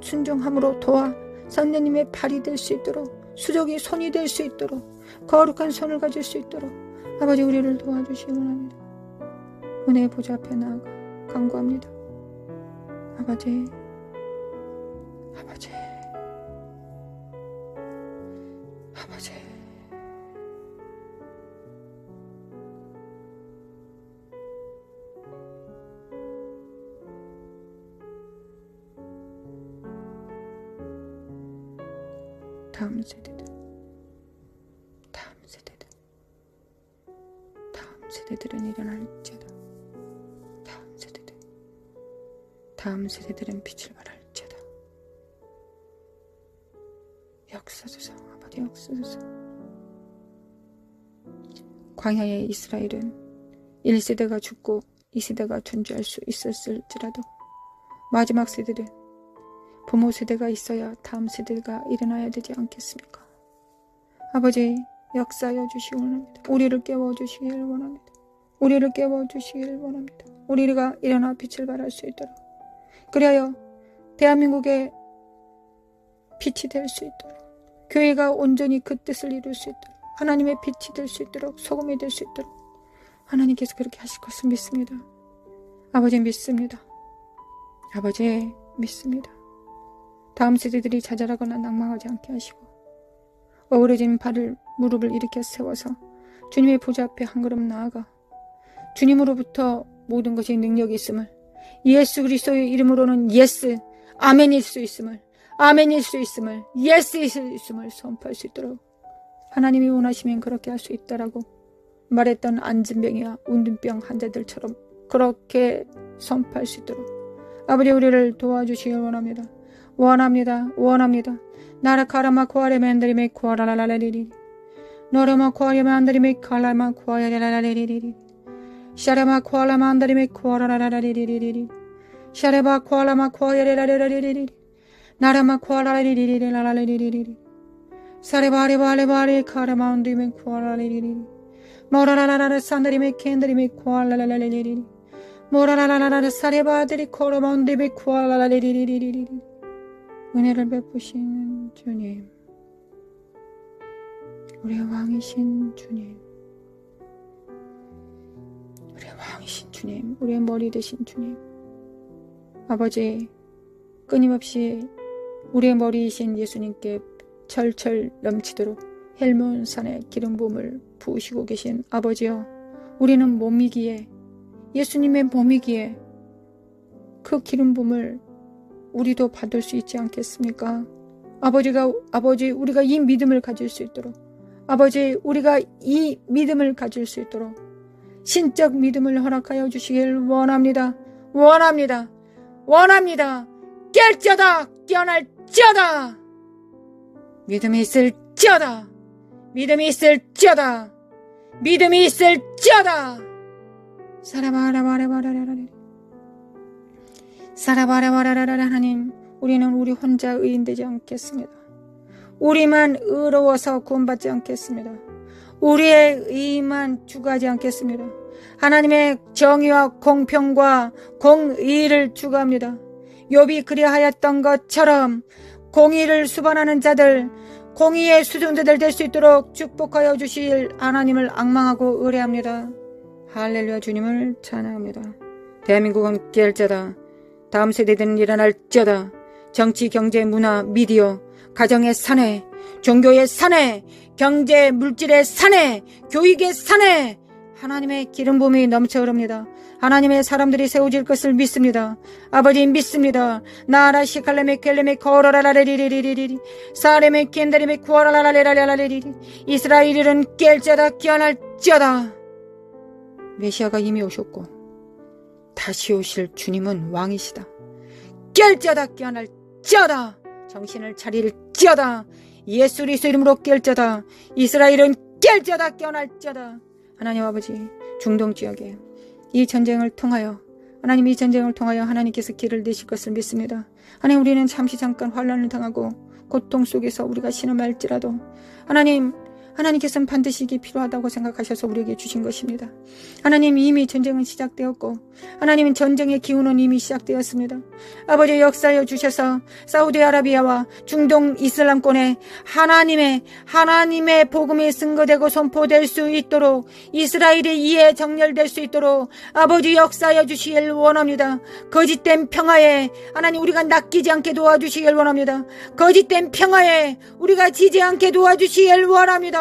순종함으로 도와 성령님의 발이 될 수 있도록 수족이 손이 될 수 있도록 거룩한 손을 가질 수 있도록 아버지 우리를 도와주시기 원합니다. 은혜의 보좌 앞에 나아가 간구합니다. 아버지 다음 세대들은 일어날지어다. 다음 세대들은 빛을 발할지어다. 역사소서, 아버지 역사소서. 광야의 이스라엘은 1세대가 죽고 2세대가 존재할 수 있었을지라도 마지막 세대는 부모 세대가 있어야 다음 세대가 일어나야 되지 않겠습니까? 아버지 역사하여 주시기 원합니다. 우리를 깨워주시길 원합니다. 우리를 깨워주시길 원합니다. 우리가 일어나 빛을 발할 수 있도록, 그리하여 대한민국의 빛이 될 수 있도록, 교회가 온전히 그 뜻을 이룰 수 있도록, 하나님의 빛이 될 수 있도록, 소금이 될 수 있도록 하나님께서 그렇게 하실 것을 믿습니다. 아버지 믿습니다. 아버지 믿습니다. 다음 세대들이 좌절하거나 낭망하지 않게 하시고 어우러진 무릎을 일으켜 세워서 주님의 보좌 앞에 한 걸음 나아가 주님으로부터 모든 것이 능력이 있음을, 예수 그리스도의 이름으로는 예스, 아멘일 수 있음을, 아멘일 수 있음을, 예스일 수 있음을 선포할 수 있도록 하나님이 원하시면 그렇게 할 수 있다라고 말했던 안진병이와 운둔병 환자들처럼 그렇게 선포할 수 있도록 아버지 우리를 도와주시길 원합니다. 원합니다. 나라 카라마 코아레멘드리메 코아라라라리리 노르마 코아레멘드리메 칼라마 코아라라라리리 샤레마 코알라만드리메 코아라라라리리리 샤레바 코알라마 코아레라라리리리 나라마 코아라리리리라라리리리 사레바레바레바레 카라마운드리메 코아라리리리 모라라라라 산드리메 켄드리메 코알라라리리리 모라라라라 사레바드리 코라마운드리메 코알라라리리리리 은혜를 베푸시는 주님, 우리의 왕이신 주님, 우리의 왕이신 주님, 우리의 머리 되신 주님, 아버지 끊임없이 우리의 머리이신 예수님께 철철 넘치도록 헬몬산의 기름 부음을 부으시고 계신 아버지여, 우리는 몸이기에, 예수님의 몸이기에 그 기름 부음을 우리도 받을 수 있지 않겠습니까? 아버지 우리가 이 믿음을 가질 수 있도록, 아버지 우리가 이 믿음을 가질 수 있도록 신적 믿음을 허락하여 주시길 원합니다. 깰지어다, 깨어날지어다, 믿음이 있을지어다, 사라바라바라라라. 하나님, 우리는 우리 혼자 의인되지 않겠습니다. 우리만 의로워서 구원받지 않겠습니다. 우리의 의만 추구하지 않겠습니다. 하나님의 정의와 공평과 공의를 추구합니다. 욥이 그리하였던 것처럼 공의를 수반하는 자들, 공의의 수종자들 될 수 있도록 축복하여 주실 하나님을 앙망하고 의뢰합니다. 할렐루야. 주님을 찬양합니다. 대한민국은 깰지어다. 다음 세대들은 일어날지어다. 정치, 경제, 문화, 미디어, 가정의 사내, 종교의 사내, 경제, 물질의 사내, 교육의 사내, 하나님의 기름 부음이 넘쳐 흐릅니다. 하나님의 사람들이 세워질 것을 믿습니다. 아버지 믿습니다. 나라 시칼레메 켈레메 코라라라리리리리리 사레메 켄다리메 쿠아라라라라라리리 이스라엘은 깰지어다, 깨어날지어다. 메시아가 이미 오셨고 다시 오실 주님은 왕이시다. 깰지어다, 깨어날지어다. 정신을 차릴지어다. 예수 그리스도 이름으로 깰지어다. 이스라엘은 깰지어다, 깨어날지어다. 하나님 아버지, 중동 지역에 이 전쟁을 통하여 하나님께서 길을 내실 것을 믿습니다. 하나님, 우리는 잠깐 환난을 당하고 고통 속에서 우리가 신음할지라도 하나님께서는 반드시 이게 필요하다고 생각하셔서 우리에게 주신 것입니다. 하나님, 이미 전쟁은 시작되었고 하나님은 전쟁의 기운은 이미 시작되었습니다. 아버지, 역사하여 주셔서 사우디아라비아와 중동 이슬람권에 하나님의 복음이 증거되고 선포될 수 있도록, 이스라엘이 이에 정렬될 수 있도록 아버지 역사하여 주시길 원합니다. 거짓된 평화에 하나님 우리가 낚이지 않게 도와주시길 원합니다. 거짓된 평화에 우리가 지지 않게 도와주시길 원합니다.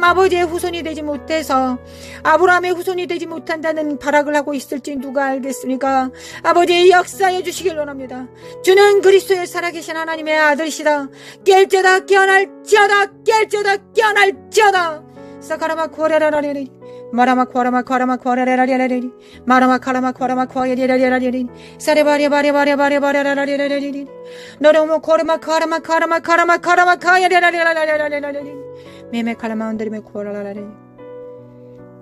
하나님 아버지의 후손이 되지 못해서 아브라함의 후손이 되지 못한다는 발악을 하고 있을지 누가 알겠습니까? 아버지 역사해 주시길 원합니다. 주는 그리스도의 살아계신 하나님의 아들이시다. 깰지어다 깨어날지어다 깰지어다 깨어날지어다. 사카라마 코레라라리리 마라마 코라마 코라마 코레라라리리 마라마 카라마 코라마 코레라라리리 사레바리바리바리바리바리라라리리 너로모 코라마 카라마 카라마 카라마 카라마 카야라라라라라라라리 메메 카라마 언드리메 코라라라리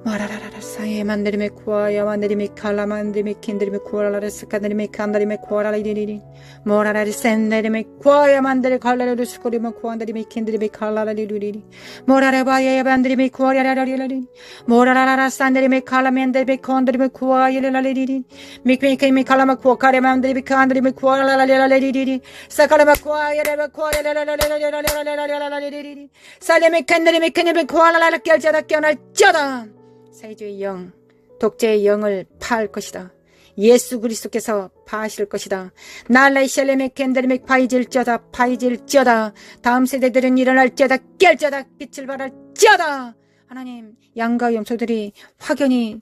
마라라라라 사예 만드리메 코아야 만드리메 칼라 만드리메 킨드리메 코라라라 스카드리메 칸다리메 코라라리리리 모라라리 센데리메 코아야 만드리 칼라라리 스코리메 코안드리메 킨드리메 칼라라리리리 모라라바야 만드리메 코아야라라리리 모라라라라 산드리메 칼라 만드리메 콘드리메 코아야라라리리 미크미케미 칼라마 코카레 만드리메 칸드리메 코라라라리리리 사카라마 코아야라바 코아야라라라라라라라라라라리리 살레메 칸드리메 칸드리메 코아라라라 깰자다 깨어날자다. 사회주의 영, 독재의 영을 파할 것이다. 예수 그리스도께서 파하실 것이다. 날라이 샬레메 캔들메 파이질지어다. 다음 세대들은 일어날지어다. 깰지어다. 빛을 발할지어다. 하나님, 양과 염소들이 확연히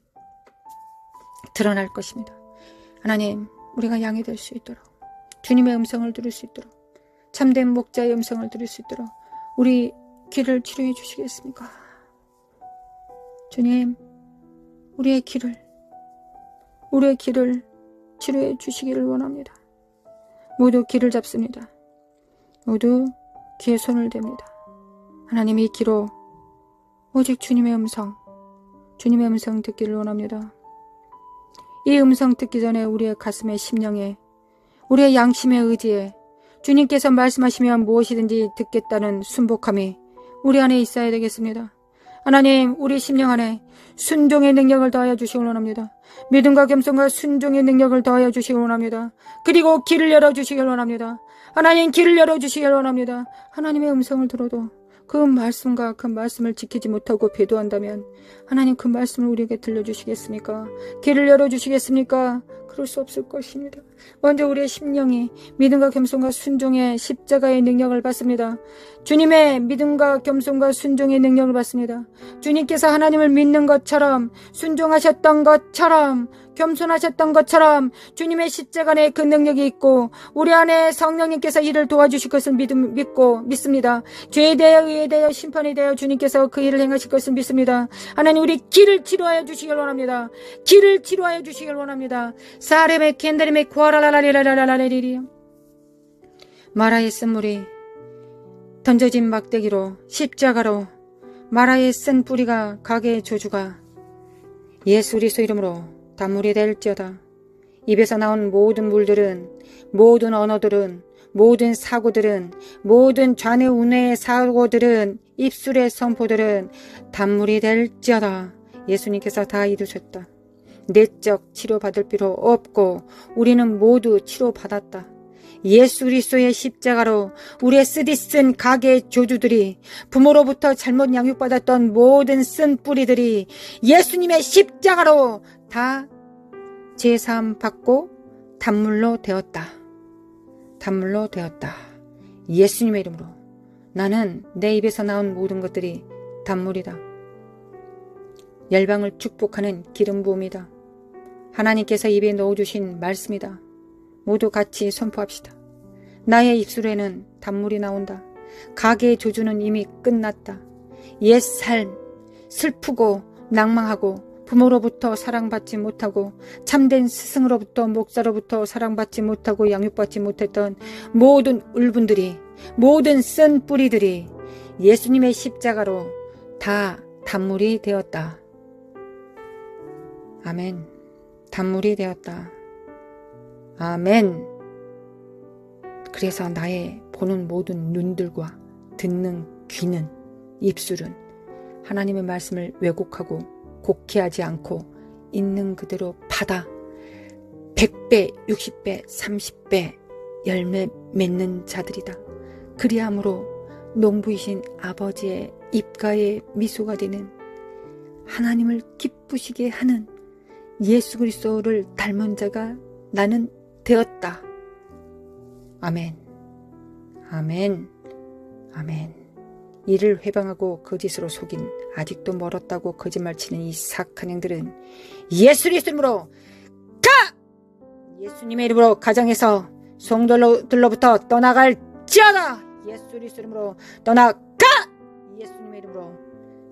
드러날 것입니다. 하나님, 우리가 양이 될 수 있도록, 주님의 음성을 들을 수 있도록, 참된 목자의 음성을 들을 수 있도록 우리 귀를 치료해 주시겠습니까? 주님, 우리의 귀를 치료해 주시기를 원합니다. 모두 귀를 잡습니다. 모두 귀에 손을 댑니다. 하나님, 이 귀로 오직 주님의 음성 듣기를 원합니다. 이 음성 듣기 전에 우리의 가슴에 심령에 우리의 양심의 의지에 주님께서 말씀하시면 무엇이든지 듣겠다는 순복함이 우리 안에 있어야 되겠습니다. 하나님, 우리 심령 안에 순종의 능력을 더하여 주시기 원합니다. 믿음과 겸손과 순종의 능력을 더하여 주시기 원합니다. 그리고 길을 열어주시기 원합니다. 하나님, 길을 열어주시기 원합니다. 하나님의 음성을 들어도 그 말씀과 그 말씀을 지키지 못하고 배도한다면 하나님, 그 말씀을 우리에게 들려주시겠습니까? 길을 열어주시겠습니까? 그럴 수 없을 것입니다. 먼저 우리의 심령이 믿음과 겸손과 순종의 십자가의 능력을 받습니다. 주님의 믿음과 겸손과 순종의 능력을 받습니다. 주님께서 하나님을 믿는 것처럼, 순종하셨던 것처럼, 겸손하셨던 것처럼 주님의 십자가 안에 그 능력이 있고 우리 안에 성령님께서 이를 도와주실 것을 믿습니다. 죄에 대하여 의에 대하여 심판에 대하여 주님께서 그 일을 행하실 것을 믿습니다. 하나님, 우리 길을 치료하여 주시길 원합니다. 길을 치료하여 주시길 원합니다. 사레메 켄다리메 코아라라라라라라라리리 마라의 쓴물이 던져진 막대기로 십자가로 마라의 쓴 뿌리가 가게의 저주가 예수 그리스도 이름으로 단물이 될지어다. 입에서 나온 모든 물들은, 모든 언어들은, 모든 사고들은, 모든 좌뇌우뇌의 사고들은, 입술의 선포들은 단물이 될지어다. 예수님께서 다 이루셨다. 내적 치료받을 필요 없고 우리는 모두 치료받았다. 예수 그리스도의 십자가로 우리의 쓰디쓴 가게의 조주들이, 부모로부터 잘못 양육받았던 모든 쓴 뿌리들이 예수님의 십자가로 다 제사함 받고 단물로 되었다. 단물로 되었다. 예수님의 이름으로 나는 내 입에서 나온 모든 것들이 단물이다. 열방을 축복하는 기름 부음이다. 하나님께서 입에 넣어주신 말씀이다. 모두 같이 선포합시다. 나의 입술에는 단물이 나온다. 가게의 조주는 이미 끝났다. 옛 삶, 슬프고 낭망하고 부모로부터 사랑받지 못하고 참된 스승으로부터 목사로부터 사랑받지 못하고 양육받지 못했던 모든 울분들이, 모든 쓴 뿌리들이 예수님의 십자가로 다 단물이 되었다. 아멘. 단물이 되었다. 아멘. 그래서 나의 보는 모든 눈들과 듣는 귀는, 입술은 하나님의 말씀을 왜곡하고 곡해하지 않고 있는 그대로 받아 100배, 60배, 30배 열매 맺는 자들이다. 그리함으로 농부이신 아버지의 입가에 미소가 되는 하나님을 기쁘시게 하는 예수 그리스도를 닮은 자가 나는 되었다. 아멘. 아멘. 아멘. 이를 회방하고 거짓으로 속인 아직도 멀었다고 거짓말치는 이 사악한 영들은 예수 그리스도로 가! 예수님의 이름으로 가정에서 성도들로부터 떠나갈지어다. 예수 그리스도로 떠나가! 예수님의 이름으로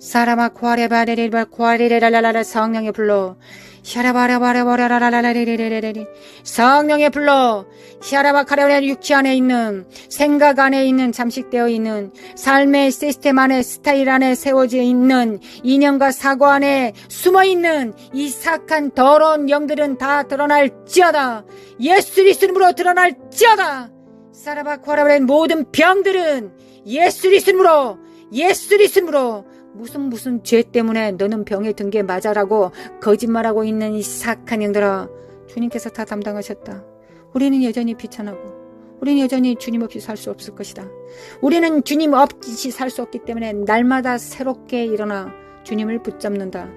사라마 코아레바레레바 코아레레라라라 성령의 불로 샤라바라바라바라라라라레레레레 성령의 불로 샤라바카레레 육체 안에 있는 생각 안에 있는 잠식되어 있는 삶의 시스템 안에 스타일 안에 세워져 있는 이념과 사고 안에 숨어있는 이 사악한 더러운 영들은 다 드러날지어다. 예수 그리스도로 드러날지어다. 사라바코아레레 모든 병들은 예수 그리스도로 무슨 죄 때문에 너는 병에 든 게 맞아라고 거짓말하고 있는 이 사악한 영들아, 주님께서 다 담당하셨다. 우리는 여전히 비천하고 우리는 여전히 주님 없이 살 수 없을 것이다. 우리는 주님 없이 살 수 없기 때문에 날마다 새롭게 일어나 주님을 붙잡는다.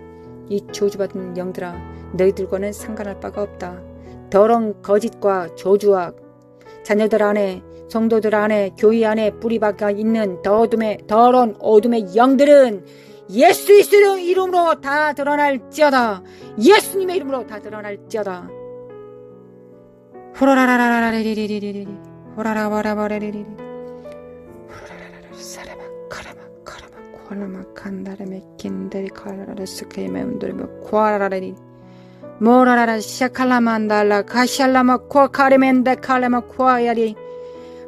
이 저주받은 영들아, 너희들과는 상관할 바가 없다. 더러운 거짓과 저주와 자녀들 안에, 성도들 안에, 교회 안에 뿌리박아 있는 더러운 어둠의 영들은 예수 그리스도 이름으로 다 드러날지어다. 예수님의 이름으로 다 드러날지어다. 호라라라라라리리리리리 호라라바라바라리리리 호라라라라 사라마 카라마 카라마 코라마 칸다라메 킨데리 카라라라 스케이메 운도르메 코라라라리 모라라라 샤칼라만달라 카샬라마 코카레멘데 칼라마 코아야리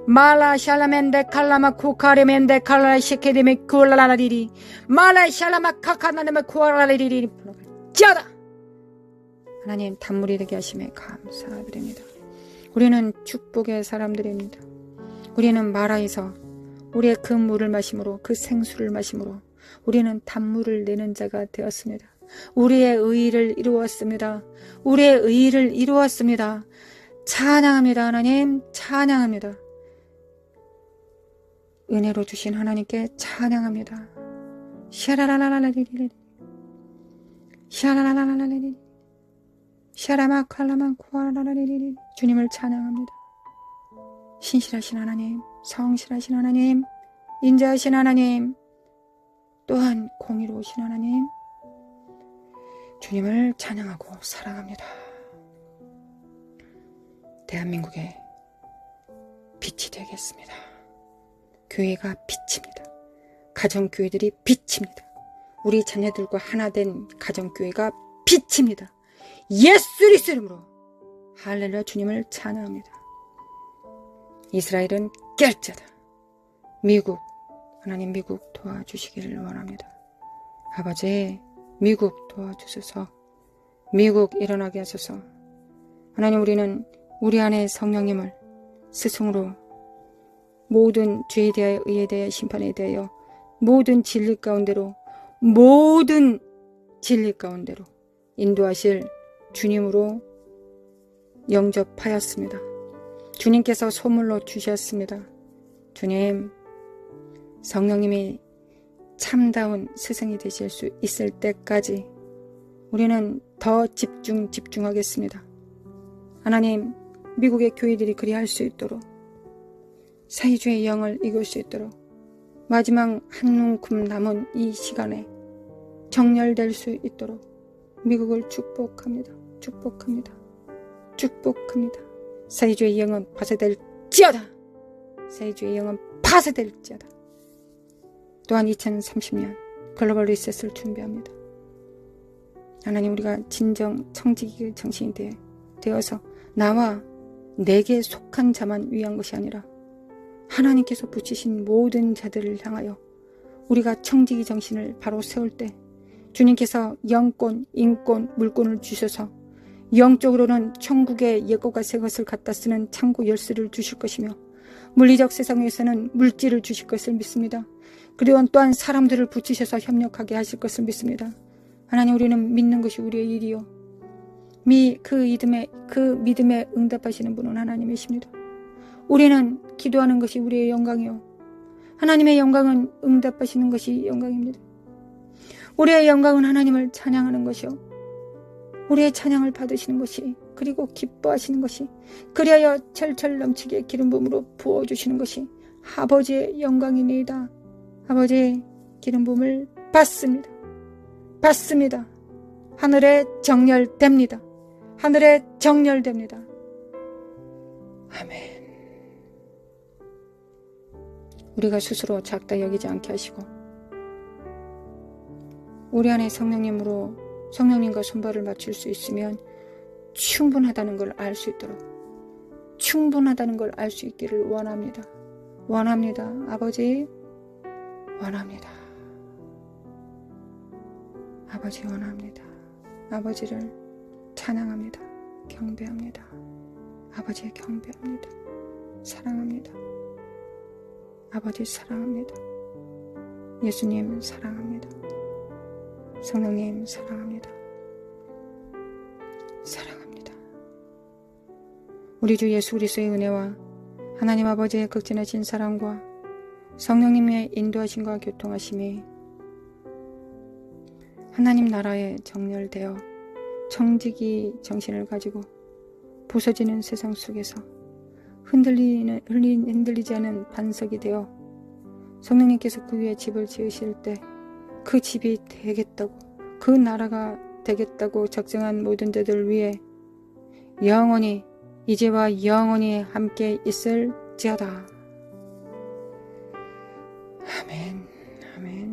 말라 샬라멘데 칼라마 쿠카레멘데 칼라 시케데메 쿨라라리리 말라 샬라마 카카나네메 쿠아라리리리 짜다. 하나님 단물이 되게 하심에 감사드립니다. 우리는 축복의 사람들입니다. 우리는 마라에서 우리의 그 물을 마심으로, 그 생수를 마심으로 우리는 단물을 내는 자가 되었습니다. 우리의 의의를 이루었습니다. 우리의 의의를 이루었습니다. 찬양합니다. 하나님 찬양합니다. 은혜로 주신 하나님께 찬양합니다. 샤라라라라리리리 샤라라라라리리 샤라마칼라만 코아라라리리 주님을 찬양합니다. 신실하신 하나님, 성실하신 하나님, 인자하신 하나님, 또한 공의로우신 하나님, 주님을 찬양하고 사랑합니다. 대한민국의 빛이 되겠습니다. 교회가 빛입니다. 가정교회들이 빛입니다. 우리 자녀들과 하나 된 가정교회가 빛입니다. 예수 그리스도 이름으로 할렐루야 주님을 찬양합니다. 이스라엘은 깰자다. 미국, 하나님 미국 도와주시기를 원합니다. 아버지, 미국 도와주소서. 미국 일어나게 하소서. 하나님, 우리는 우리 안에 성령님을 스승으로 모든 죄에 대하여, 의에 대하여, 심판에 대하여 모든 진리 가운데로 인도하실 주님으로 영접하였습니다. 주님께서 소물로 주셨습니다. 주님, 성령님이 참다운 스승이 되실 수 있을 때까지 우리는 더 집중하겠습니다. 하나님, 미국의 교회들이 그리할 수 있도록, 사회주의 영을 이길 수 있도록, 마지막 한 움큼 남은 이 시간에 정렬될 수 있도록 미국을 축복합니다. 사회주의 영은 파쇄될지어다. 또한 2030년 글로벌 리셋을 준비합니다. 하나님, 우리가 진정 청지기 정신이 되어서 나와 내게 속한 자만 위한 것이 아니라 하나님께서 붙이신 모든 자들을 향하여 우리가 청지기 정신을 바로 세울 때 주님께서 영권, 인권, 물권을 주셔서 영적으로는 천국의 옛것과 새것을 갖다 쓰는 창고 열쇠를 주실 것이며 물리적 세상에서는 물질을 주실 것을 믿습니다. 그리고 또한 사람들을 붙이셔서 협력하게 하실 것을 믿습니다. 하나님, 우리는 믿는 것이 우리의 일이요, 그 믿음에 응답하시는 분은 하나님이십니다. 우리는 기도하는 것이 우리의 영광이요. 하나님의 영광은 응답하시는 것이 영광입니다. 우리의 영광은 하나님을 찬양하는 것이요. 우리의 찬양을 받으시는 것이, 그리고 기뻐하시는 것이, 그리하여 철철 넘치게 기름 부음으로 부어주시는 것이 아버지의 영광이니이다. 아버지의 기름 부음을 받습니다. 받습니다. 하늘에 정렬됩니다. 하늘에 정렬됩니다. 아멘. 우리가 스스로 작다 여기지 않게 하시고 우리 안에 성령님과 손발을 맞출 수 있으면 충분하다는 걸 알 수 있도록, 충분하다는 걸 알 수 있기를 원합니다. 원합니다. 아버지 원합니다. 아버지 원합니다. 아버지를 찬양합니다. 경배합니다. 아버지 경배합니다. 사랑합니다. 아버지 사랑합니다. 예수님 사랑합니다. 성령님 사랑합니다. 사랑합니다. 우리 주 예수 그리스도의 은혜와 하나님 아버지의 극진하신 사랑과 성령님의 인도하심과 교통하심이 하나님 나라에 정렬되어 정직이 정신을 가지고 부서지는 세상 속에서 흔들리지 않은 반석이 되어 성령님께서 그 위에 집을 지으실 때 그 집이 되겠다고, 그 나라가 되겠다고 작정한 모든 자들 위에 영원히, 이제와 영원히 함께 있을지어다. 아멘. 아멘.